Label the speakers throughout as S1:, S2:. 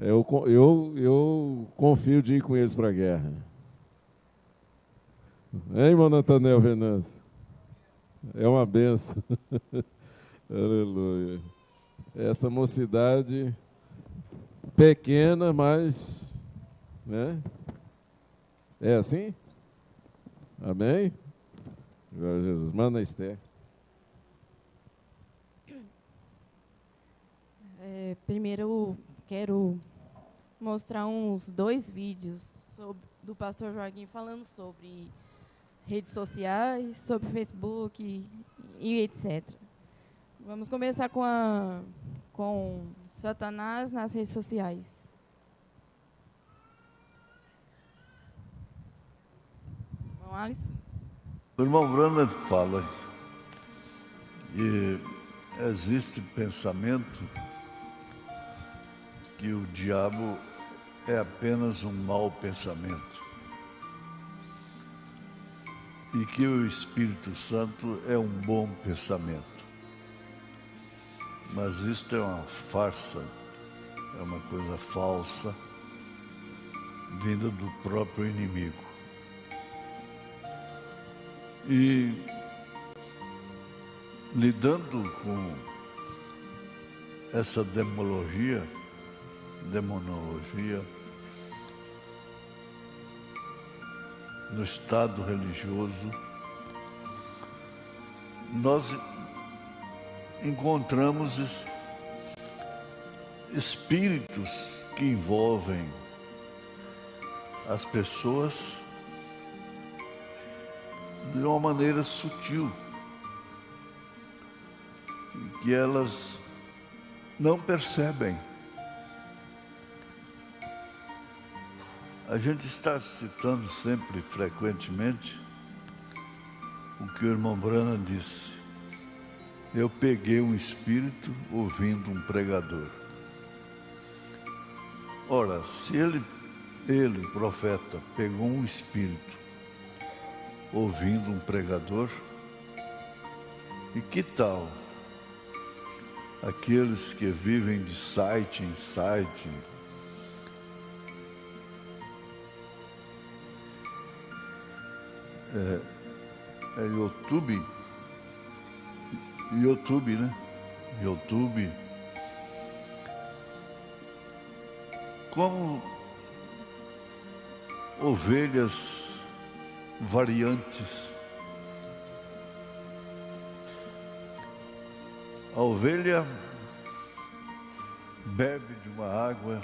S1: Eu confio de ir com eles para a guerra. Hein, irmão Natanel Venâncio? É uma benção. Aleluia. Essa mocidade pequena, mas, né? É assim? Amém? Glória a Jesus. Manda, Esther.
S2: Primeiro, quero mostrar uns 2 vídeos do pastor Joaquim falando sobre redes sociais, sobre Facebook e etc. Vamos começar com Satanás nas redes sociais. Irmão Alisson?
S3: O irmão Branham fala que existe pensamento que o diabo é apenas um mau pensamento e que o Espírito Santo é um bom pensamento. Mas isto é uma farsa, é uma coisa falsa, vinda do próprio inimigo. E lidando com essa demonologia, no estado religioso, nós encontramos espíritos que envolvem as pessoas de uma maneira sutil, que elas não percebem. A gente está citando sempre, frequentemente, o que o irmão Branham disse. Eu peguei um espírito ouvindo um pregador. Ora, se ele, profeta, pegou um espírito ouvindo um pregador, e que tal aqueles que vivem de site em site, YouTube, né? YouTube. Como ovelhas variantes. A ovelha bebe de uma água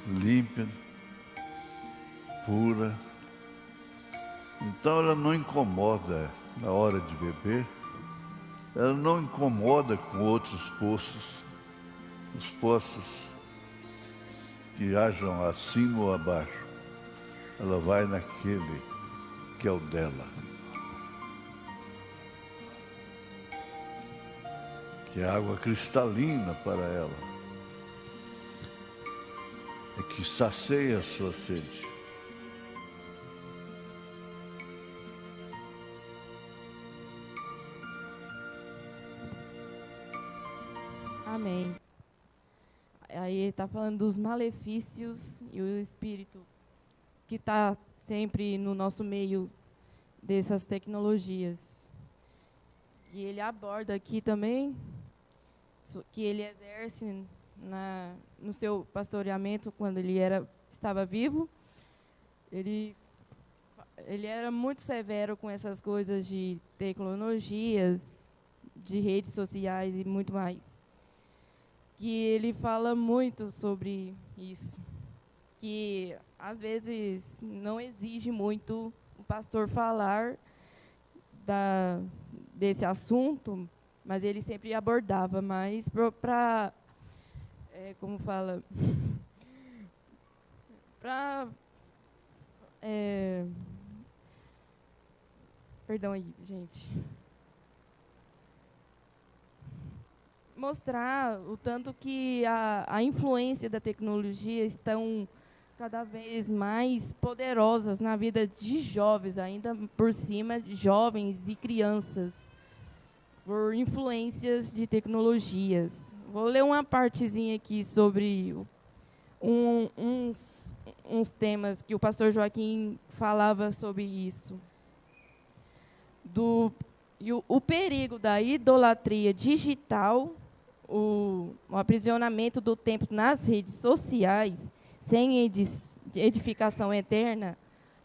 S3: limpa, pura. Então ela não incomoda na hora de beber, ela não incomoda com outros poços, os poços que hajam acima ou abaixo. Ela vai naquele que é o dela, que é água cristalina para ela, é que sacia a sua sede.
S2: Amém. Aí ele está falando dos malefícios e o espírito que está sempre no nosso meio dessas tecnologias. E ele aborda aqui também que ele exerce no seu pastoreamento quando ele estava vivo. Ele era muito severo com essas coisas de tecnologias, de redes sociais e muito mais. Que ele fala muito sobre isso, que às vezes não exige muito o pastor falar desse assunto, mas ele sempre abordava mais para, como fala, para, perdão aí, gente. Mostrar o tanto que a influência da tecnologia estão cada vez mais poderosas na vida de jovens, ainda por cima, jovens e crianças, por influências de tecnologias. Vou ler uma partezinha aqui sobre uns temas que o pastor Joaquim falava sobre isso. O perigo da idolatria digital, o aprisionamento do tempo nas redes sociais, sem edificação eterna,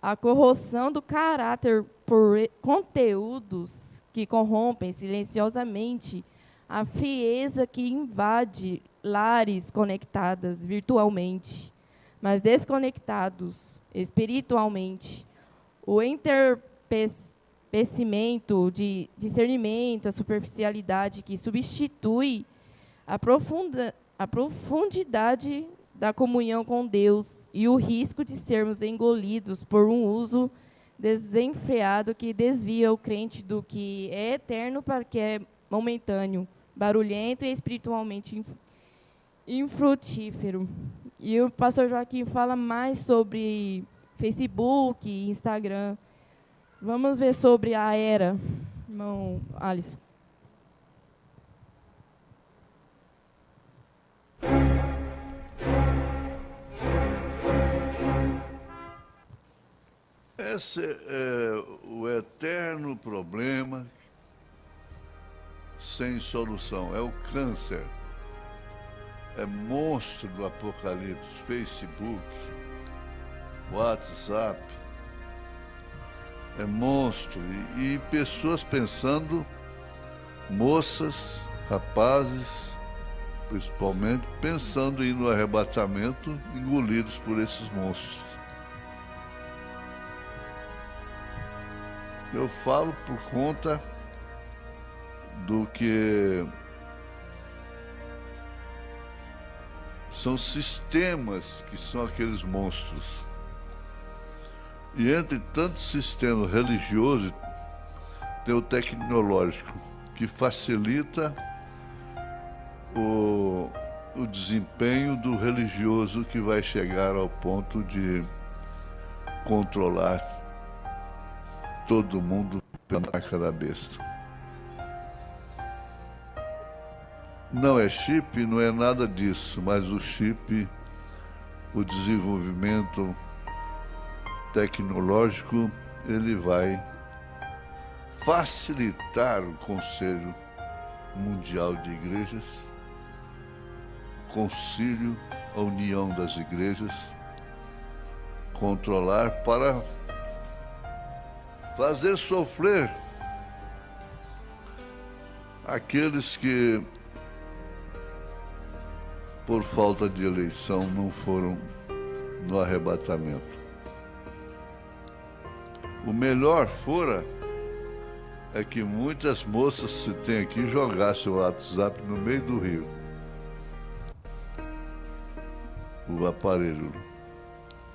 S2: a corrosão do caráter por conteúdos que corrompem silenciosamente, a frieza que invade lares conectadas virtualmente, mas desconectados espiritualmente, o entorpecimento de discernimento, a superficialidade que substitui a profundidade da comunhão com Deus e o risco de sermos engolidos por um uso desenfreado que desvia o crente do que é eterno para o que é momentâneo, barulhento e espiritualmente infrutífero. E o pastor Joaquim fala mais sobre Facebook e Instagram. Vamos ver sobre a era, irmão Alisson.
S3: Esse é o eterno problema sem solução. É o câncer. É monstro do Apocalipse. Facebook, WhatsApp. É monstro. E pessoas pensando, moças, rapazes, principalmente, pensando em ir no arrebatamento, engolidos por esses monstros. Eu falo por conta do que são sistemas que são aqueles monstros. E entre tantos sistemas religiosos, tem o tecnológico, que facilita o desempenho do religioso, que vai chegar ao ponto de controlar todo mundo pela marca da besta. Não é chip, não é nada disso, mas o chip, o desenvolvimento tecnológico, ele vai facilitar o Conselho Mundial de Igrejas, concílio, a união das igrejas, controlar para fazer sofrer aqueles que, por falta de eleição, não foram no arrebatamento. O melhor fora é que muitas moças, se tem aqui, jogassem o WhatsApp no meio do rio. O aparelho.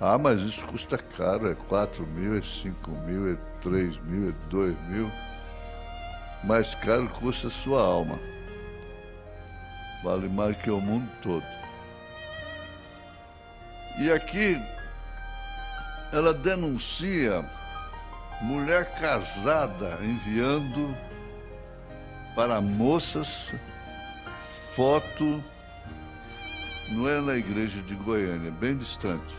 S3: Ah, mas isso custa caro, é 4 mil, é 5 mil, é 3 mil, é 2 mil. Mais caro custa a sua alma. Vale mais que o mundo todo. E aqui, ela denuncia mulher casada enviando para moças foto, não é na igreja de Goiânia, bem distante.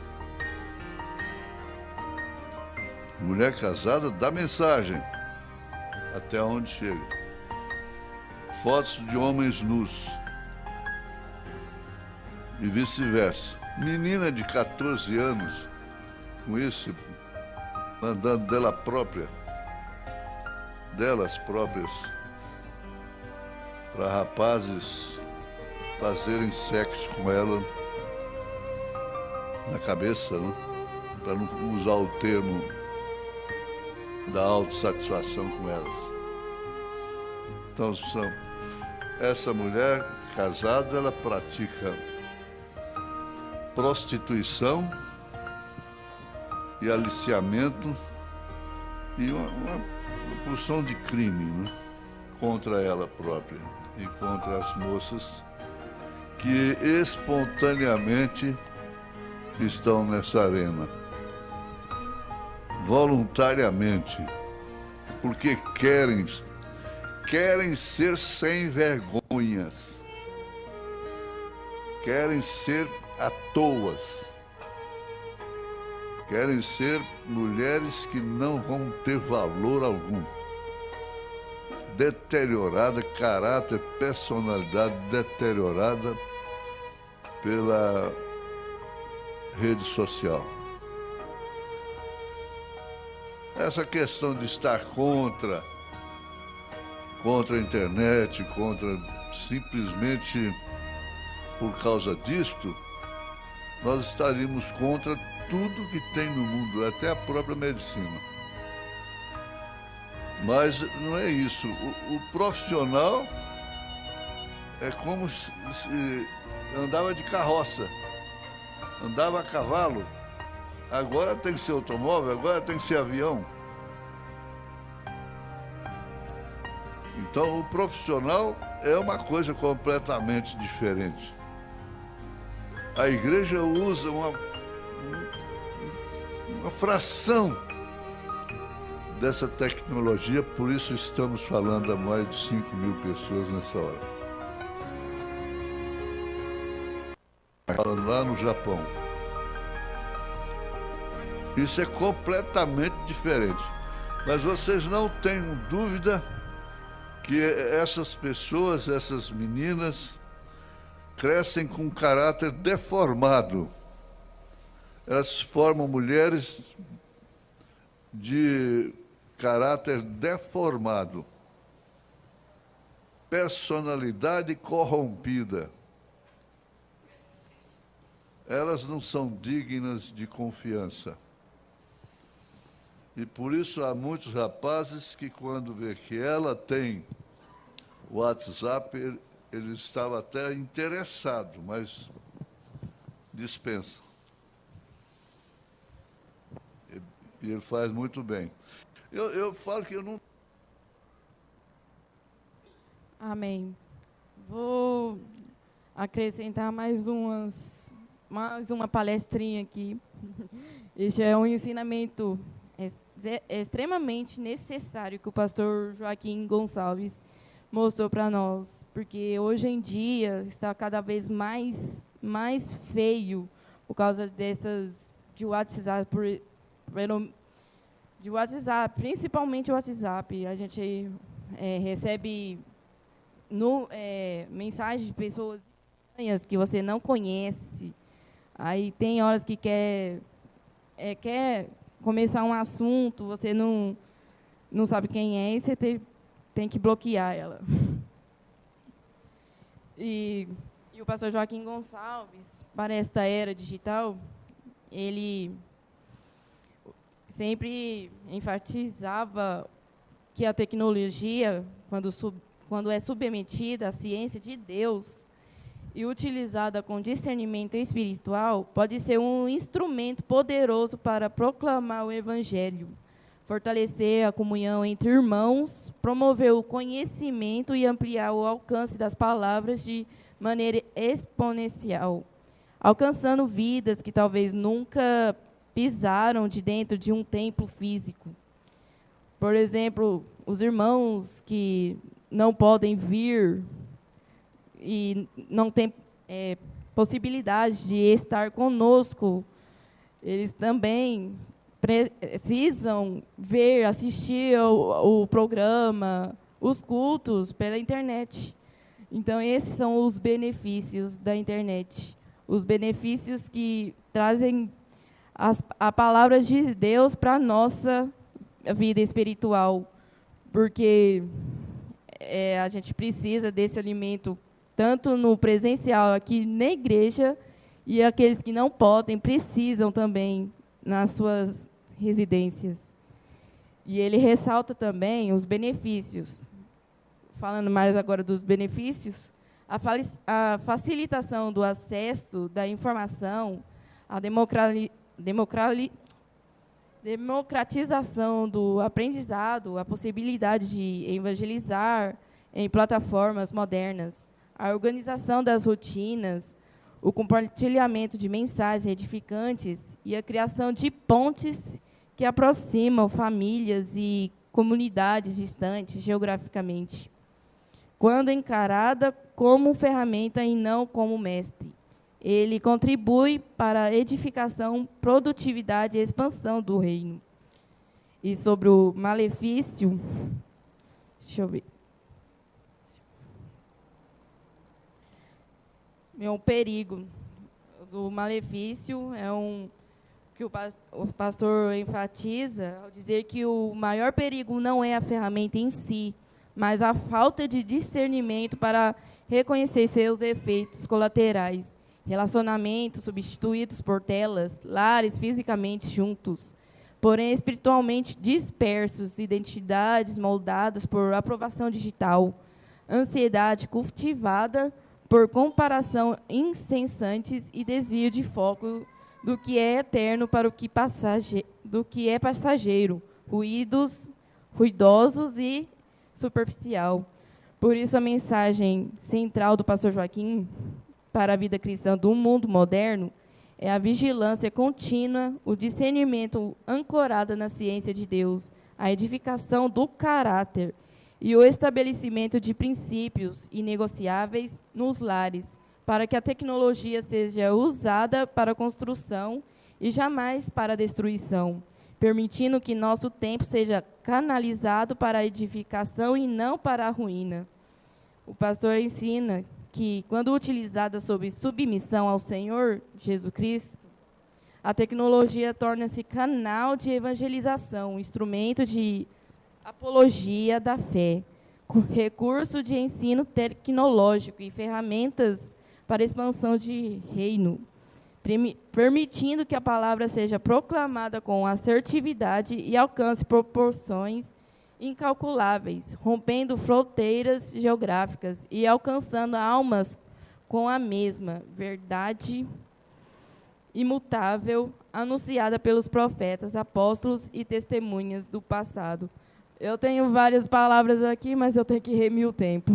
S3: Mulher casada dá mensagem até onde chega. Fotos de homens nus e vice-versa. Menina de 14 anos com isso, mandando delas próprias, para rapazes fazerem sexo com ela na cabeça, né? Para não usar o termo da autossatisfação com elas. Então, essa mulher casada, ela pratica prostituição e aliciamento e uma porção de crime, né? Contra ela própria e contra as moças que espontaneamente estão nessa arena. Voluntariamente, porque querem ser sem vergonhas, querem ser à toas. Querem ser mulheres que não vão ter valor algum. Deteriorada, caráter, personalidade deteriorada pela rede social. Essa questão de estar contra a internet, simplesmente por causa disto, nós estaríamos contra tudo que tem no mundo, até a própria medicina. Mas não é isso. O profissional é como se andava de carroça, andava a cavalo. Agora tem que ser automóvel, agora tem que ser avião. Então, o profissional é uma coisa completamente diferente. A igreja usa uma fração dessa tecnologia, por isso estamos falando a mais de 5.000 pessoas nessa hora. Lá no Japão. Isso é completamente diferente. Mas vocês não tenham dúvida que essas pessoas, essas meninas, crescem com um caráter deformado. Elas formam mulheres de caráter deformado, personalidade corrompida. Elas não são dignas de confiança. E por isso há muitos rapazes que, quando vê que ela tem o WhatsApp, ele estava até interessado, mas dispensa. E ele faz muito bem. Eu falo que eu não...
S2: Amém. Vou acrescentar mais uma palestrinha aqui. Este é um ensinamento extremamente necessário que o pastor Joaquim Gonçalves mostrou para nós, porque hoje em dia está cada vez mais feio por causa de WhatsApp, principalmente o WhatsApp. A gente recebe mensagens de pessoas que você não conhece. Aí tem horas que quer começar um assunto, você não sabe quem é, e você tem que bloquear ela. E o pastor Joaquim Gonçalves, para esta era digital, ele sempre enfatizava que a tecnologia, quando é submetida à ciência de Deus e utilizada com discernimento espiritual, pode ser um instrumento poderoso para proclamar o Evangelho, fortalecer a comunhão entre irmãos, promover o conhecimento e ampliar o alcance das palavras de maneira exponencial, alcançando vidas que talvez nunca pisaram de dentro de um templo físico. Por exemplo, os irmãos que não podem vir e não têm possibilidade de estar conosco, eles também precisam assistir o programa, os cultos pela internet. Então, esses são os benefícios da internet. Os benefícios que trazem a palavra de Deus para a nossa vida espiritual. Porque a gente precisa desse alimento, tanto no presencial, aqui na igreja, e aqueles que não podem, precisam também nas suas residências. E ele ressalta também os benefícios. Falando mais agora dos benefícios, a facilitação do acesso da informação, a democratização do aprendizado, a possibilidade de evangelizar em plataformas modernas, a organização das rotinas, o compartilhamento de mensagens edificantes e a criação de pontes que aproximam famílias e comunidades distantes geograficamente, quando encarada como ferramenta e não como mestre. ele contribui para a edificação, produtividade e expansão do reino. E sobre o malefício, deixa eu ver. É um perigo. Do malefício é que o pastor enfatiza ao dizer que o maior perigo não é a ferramenta em si, mas a falta de discernimento para reconhecer seus efeitos colaterais. Relacionamentos substituídos por telas, lares fisicamente juntos, porém espiritualmente dispersos, identidades moldadas por aprovação digital, ansiedade cultivada por comparação incessantes e desvio de foco do que é eterno para o que é passageiro, ruidosos e superficial. Por isso, a mensagem central do pastor Joaquim para a vida cristã do mundo moderno é a vigilância contínua, o discernimento ancorado na ciência de Deus, a edificação do caráter e o estabelecimento de princípios inegociáveis nos lares, para que a tecnologia seja usada para a construção e jamais para a destruição, permitindo que nosso tempo seja canalizado para a edificação e não para a ruína. O pastor ensina que, quando utilizada sob submissão ao Senhor Jesus Cristo, a tecnologia torna-se canal de evangelização, instrumento de apologia da fé, recurso de ensino tecnológico e ferramentas para expansão de reino, permitindo que a palavra seja proclamada com assertividade e alcance proporções incalculáveis, rompendo fronteiras geográficas e alcançando almas com a mesma verdade imutável anunciada pelos profetas, apóstolos e testemunhas do passado. Eu tenho várias palavras aqui, mas eu tenho que remir o tempo.